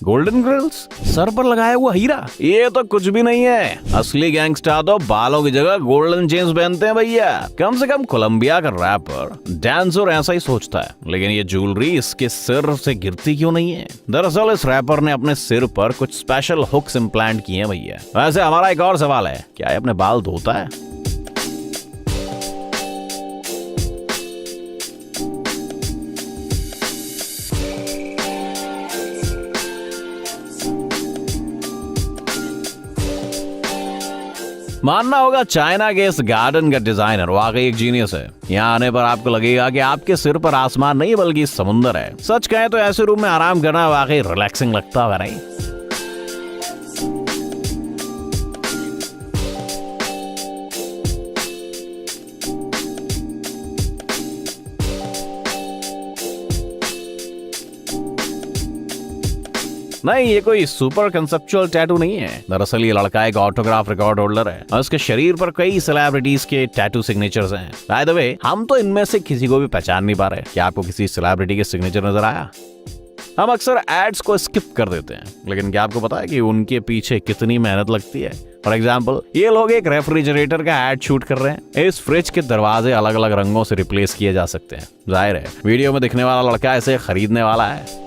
Golden grills, sir पर लगाया हुआ हीरा, ये तो कुछ भी नहीं है। असली गैंगस्टर तो बालों की जगह गोल्डन चेन्स पहनते हैं भैया। कम से कम कोलंबिया का रैपर डांसर ऐसा ही सोचता है, लेकिन ये ज्वेलरी इसके सिर से गिरती क्यों नहीं है? दरअसल इस रैपर ने अपने सिर पर कुछ स्पेशल हुक्स इम्प्लांट किए हैं भैया। वैसे हमारा एक और सवाल है, क्या ये अपने बाल धोता है? मानना होगा चाइना के इस गार्डन का डिजाइनर वाकई एक जीनियस है। यहाँ आने पर आपको लगेगा कि आपके सिर पर आसमान नहीं बल्कि समुंदर है। सच कहें तो ऐसे रूम में आराम करना वाकई रिलैक्सिंग लगता होगा, नहीं? नहीं, ये कोई सुपर कंसेप्चुअल टैटू नहीं है। दरअसल ये लड़का एक ऑटोग्राफ रिकॉर्ड होल्डर है और उसके शरीर पर कई सेलिब्रिटीज के टैटू सिग्नेचर्स हैं। बाय द वे, हम तो इनमें से किसी को भी पहचान नहीं पा रहे। क्या आपको किसी सेलिब्रिटी के सिग्नेचर नजर आया? हम अक्सर एड्स को स्किप कर देते हैं, लेकिन क्या आपको पता है कि उनके पीछे कितनी मेहनत लगती है? फॉर एग्जाम्पल, ये लोग एक रेफ्रिजरेटर का एड शूट कर रहे हैं। इस फ्रिज के दरवाजे अलग अलग रंगों से रिप्लेस किए जा सकते हैं। जाहिर है वीडियो में दिखने वाला लड़का इसे खरीदने वाला है।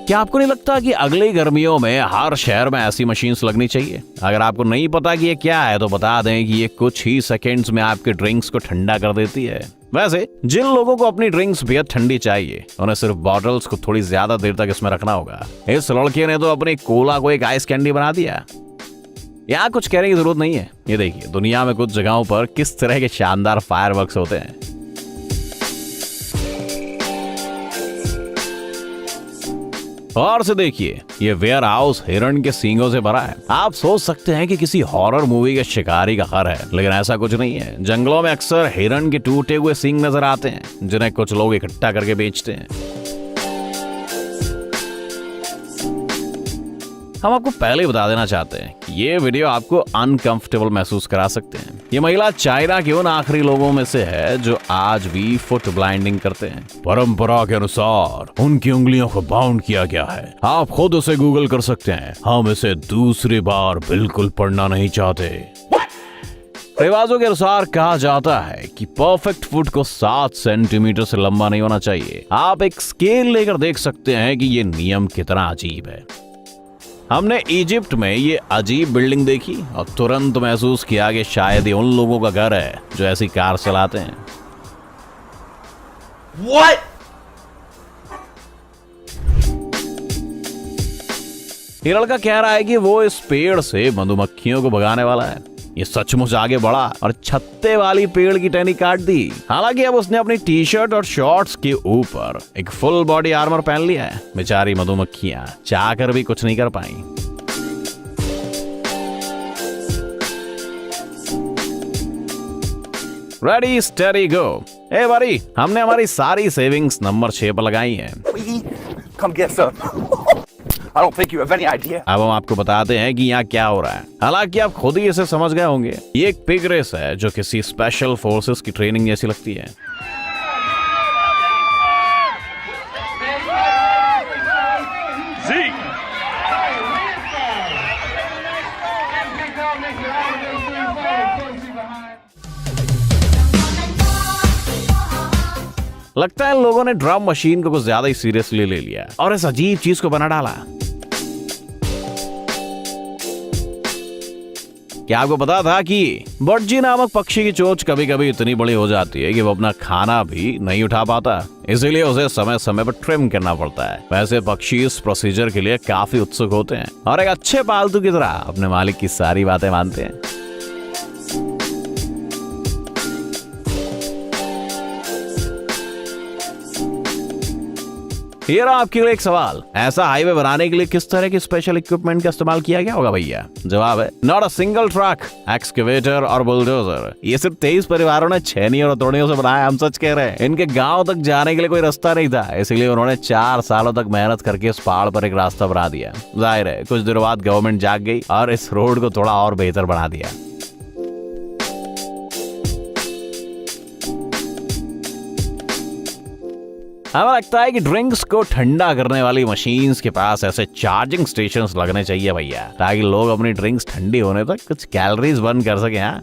क्या आपको नहीं लगता कि अगली गर्मियों में हर शहर में ऐसी मशीन्स लगनी चाहिए? अगर आपको नहीं पता कि ये क्या है तो बता दें कि ये कुछ ही सेकंड्स में आपके ड्रिंक्स को ठंडा कर देती है। वैसे जिन लोगों को अपनी ड्रिंक्स बेहद ठंडी चाहिए, उन्हें सिर्फ बॉटल्स को थोड़ी ज्यादा देर तक इसमें रखना होगा। इस लड़के ने तो अपनी कोला को एक आइस कैंडी बना दिया। यहाँ कुछ कहने की जरूरत नहीं है। ये देखिए दुनिया में कुछ जगहों पर किस तरह के शानदार फायरवर्क्स होते हैं। और से देखिए, ये वेयर हाउस हिरण के सींगों से भरा है। आप सोच सकते हैं कि किसी हॉरर मूवी के शिकारी का घर है, लेकिन ऐसा कुछ नहीं है। जंगलों में अक्सर हिरण के टूटे हुए सींग नजर आते हैं, जिन्हें कुछ लोग इकट्ठा करके बेचते हैं। हम आपको पहले ही बता देना चाहते हैं कि ये वीडियो आपको अनकंफर्टेबल महसूस करा सकते हैं। ये महिला चाइना के उन आखिरी लोगों में से है जो आज भी फुट ब्लाइंडिंग करते हैं। परंपरा के अनुसार उनकी उंगलियों को बाउंड किया गया है। आप खुद उसे गूगल कर सकते हैं। हम इसे दूसरी बार बिल्कुल पढ़ना नहीं चाहते। रिवाजों के अनुसार कहा जाता है कि परफेक्ट फुट को 7 सेंटीमीटर से लंबा नहीं होना चाहिए। आप एक स्केल लेकर देख सकते हैं कि ये नियम कितना अजीब है। हमने इजिप्ट में ये अजीब बिल्डिंग देखी और तुरंत महसूस किया कि शायद ये उन लोगों का घर है जो ऐसी कार चलाते हैं। What? ये लड़का कह रहा है कि वो इस पेड़ से मधुमक्खियों को भगाने वाला है। ये सचमुच आगे बढ़ा और छत्ते वाली पेड़ की टहनी काट दी। हालांकि अब उसने अपनी टी शर्ट और शॉर्ट्स के ऊपर एक फुल बॉडी आर्मर पहन लिया है। बेचारी मधुमक्खियां चाह कर भी कुछ नहीं कर पाई। रेडी स्टेडी गो। ए बारी, हमने हमारी सारी सेविंग्स नंबर 6 पर लगाई हैं। Come get some. I don't think you have any idea. अब हम आपको बताते हैं कि यहाँ क्या हो रहा है। हालांकि आप खुद ही इसे समझ गए होंगे। ये एक पिग रेस है जो किसी स्पेशल फोर्सेस की ट्रेनिंग जैसी लगती है। लगता है लोगों ने ड्रम मशीन को कुछ ज्यादा ही सीरियसली ले लिया और इस अजीब चीज को बना डाला। क्या आपको पता था कि बर्डजी नामक पक्षी की चोंच कभी कभी इतनी बड़ी हो जाती है कि वो अपना खाना भी नहीं उठा पाता, इसीलिए उसे समय समय पर ट्रिम करना पड़ता है। वैसे पक्षी इस प्रोसीजर के लिए काफी उत्सुक होते हैं और एक अच्छे पालतू की तरह अपने मालिक की सारी बातें मानते हैं। ये रहा आपके लिए एक सवाल, ऐसा हाईवे बनाने के लिए किस तरह की स्पेशल इक्विपमेंट का इस्तेमाल किया गया होगा भैया? जवाब है not a single truck, excavator और बुलडोजर। ये सिर्फ 23 परिवारों ने छेनी और हथौड़ियों से बनाया, हम सच कह रहे हैं। इनके गांव तक जाने के लिए कोई रास्ता नहीं था, इसलिए उन्होंने 4 सालों तक मेहनत करके इस पहाड़ पर एक रास्ता बना दिया। जाहिर है कुछ दिनों बाद गवर्नमेंट जाग गई और इस रोड को थोड़ा और बेहतर बना दिया। हमें लगता है कि ड्रिंक्स को ठंडा करने वाली मशीन्स के पास ऐसे चार्जिंग स्टेशंस लगने चाहिए भैया, ताकि लोग अपनी ड्रिंक्स ठंडी होने तक कुछ कैलोरीज बर्न कर सके। हाँ,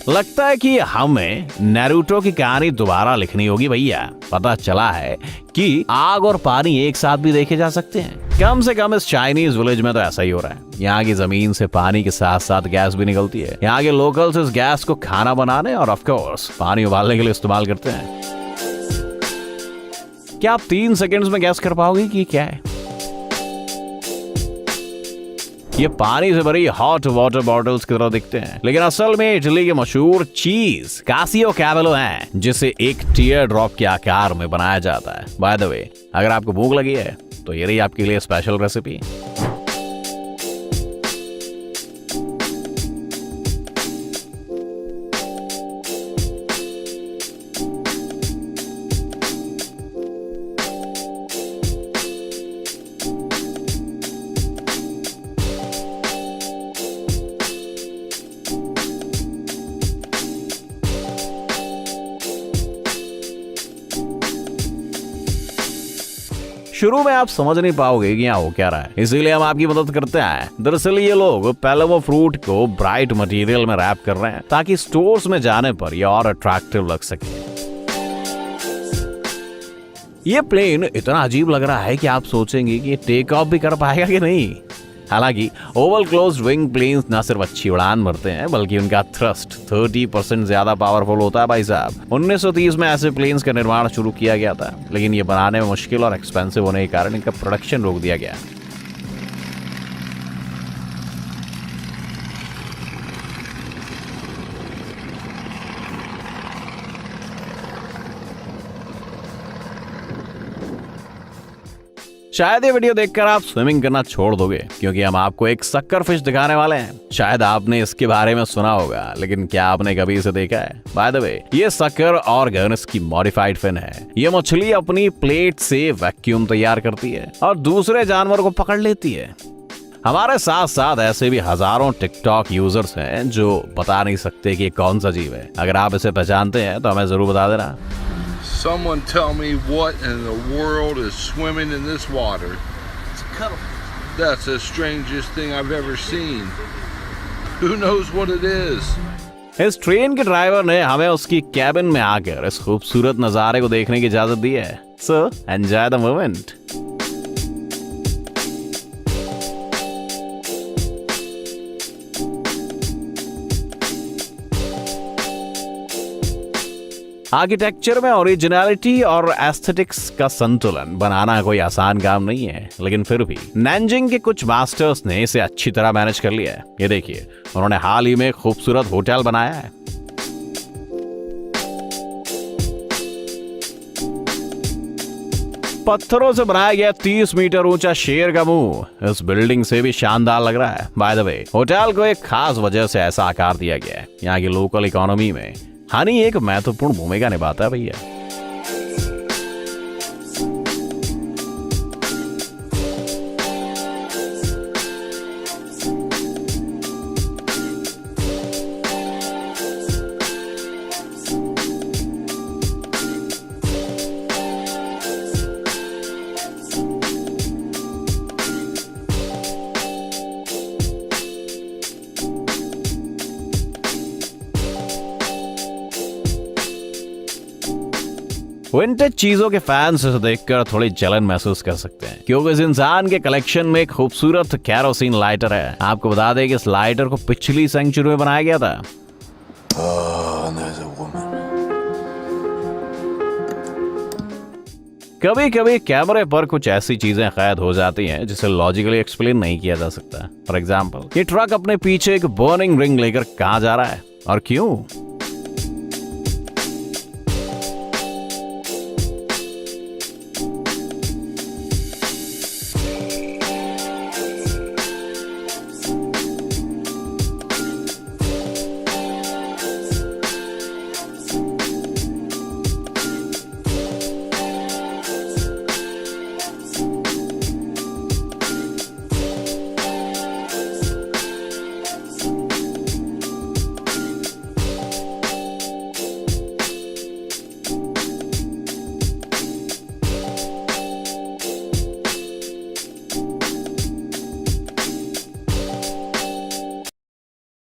लगता है कि हमें नारुतो की कहानी दोबारा लिखनी होगी भैया। पता चला है कि आग और पानी एक साथ भी देखे जा सकते हैं। कम से कम इस चाइनीज विलेज में तो ऐसा ही हो रहा है। यहाँ की जमीन से पानी के साथ साथ गैस भी निकलती है। यहाँ के लोकल्स इस गैस को खाना बनाने और ऑफ कोर्स पानी उबालने के लिए इस्तेमाल करते हैं। क्या आप 3 सेकंड्स में गैस कर पाओगे कि क्या है? ये पानी से भरी हॉट वाटर बॉटल्स की तरह दिखते हैं, लेकिन असल में इटली के मशहूर चीज कासियो कैवेलो है, जिसे एक टीयर ड्रॉप के आकार में बनाया जाता है। बाय द वे, अगर आपको भूख लगी है तो ये रही आपके लिए स्पेशल रेसिपी। शुरू में आप समझ नहीं पाओगे कि यहाँ हो क्या रहा है, इसीलिए हम आपकी मदद करते हैं। दरअसल ये लोग पहले वो फ्रूट को ब्राइट मटेरियल में रैप कर रहे हैं ताकि स्टोर्स में जाने पर ये और अट्रैक्टिव लग सके। ये प्लेन इतना अजीब लग रहा है कि आप सोचेंगे कि ये टेक ऑफ भी कर पाएगा कि नहीं। हालांकि ओवल क्लोज्ड विंग प्लेन्स न सिर्फ अच्छी उड़ान भरते हैं, बल्कि उनका थ्रस्ट 30% ज्यादा पावरफुल होता है भाई साहब। 1930 में ऐसे प्लेन्स का निर्माण शुरू किया गया था, लेकिन ये बनाने में मुश्किल और एक्सपेंसिव होने के कारण इनका प्रोडक्शन रोक दिया गया। शायद ये वीडियो देखकर आप स्विमिंग करना छोड़ दोगे, क्योंकि हम आपको एक सक्कर फिश दिखाने वाले हैं। शायद आपने इसके बारे में सुना होगा, लेकिन क्या आपने कभी इसे देखा है? बाय द वे, ये सक्कर ऑर्गन्स की मॉडिफाइड फिन है। ये मछली अपनी प्लेट से वैक्यूम तैयार करती है और दूसरे जानवर को पकड़ लेती है। हमारे साथ साथ ऐसे भी हजारों टिकटॉक यूजर्स हैं जो बता नहीं सकते कि ये कौन सा जीव है। अगर आप इसे पहचानते हैं तो हमें जरूर बता देना। Someone tell me what in the world is swimming in this water. It's a cuttlefish. That's the strangest thing I've ever seen. Who knows what it is? इस ट्रेन के ड्राइवर ने हमें उसकी कैबिन में आकर इस खूबसूरत नजारे को देखने की इजाजत दी है। So enjoy the moment. Architecture में ओरिजिनलिटी और एस्थेटिक्स का संतुलन बनाना कोई आसान काम नहीं है, लेकिन फिर भी नैनजिंग के कुछ मास्टर्स ने इसे अच्छी तरह मैनेज कर लिया है। ये देखिए, उन्होंने हाल ही में खूबसूरत होटल बनाया है। पत्थरों से बनाया गया 30 मीटर ऊंचा शेर का मुंह इस बिल्डिंग से भी शानदार लग रहा है। बाय द वे, होटल को एक खास वजह से ऐसा आकार दिया गया है। यहाँ की लोकल इकोनॉमी में हनी एक महत्वपूर्ण भूमिका निभाता है भैया। विंटेज चीजों के फैंस इसे देखकर थोड़ी जलन महसूस कर सकते हैं, क्योंकि इस इंसान के कलेक्शन में एक खूबसूरत कैरोसिन लाइटर है। आपको बता दें कि इस लाइटर को पिछली सेंचुरी में बनाया गया था। And there's a woman. कभी कभी कैमरे पर कुछ ऐसी चीजें कैद हो जाती हैं जिसे लॉजिकली एक्सप्लेन नहीं किया जा सकता। फॉर एग्जाम्पल, ये ट्रक अपने पीछे एक बर्निंग रिंग लेकर कहाँ जा रहा है और क्यों?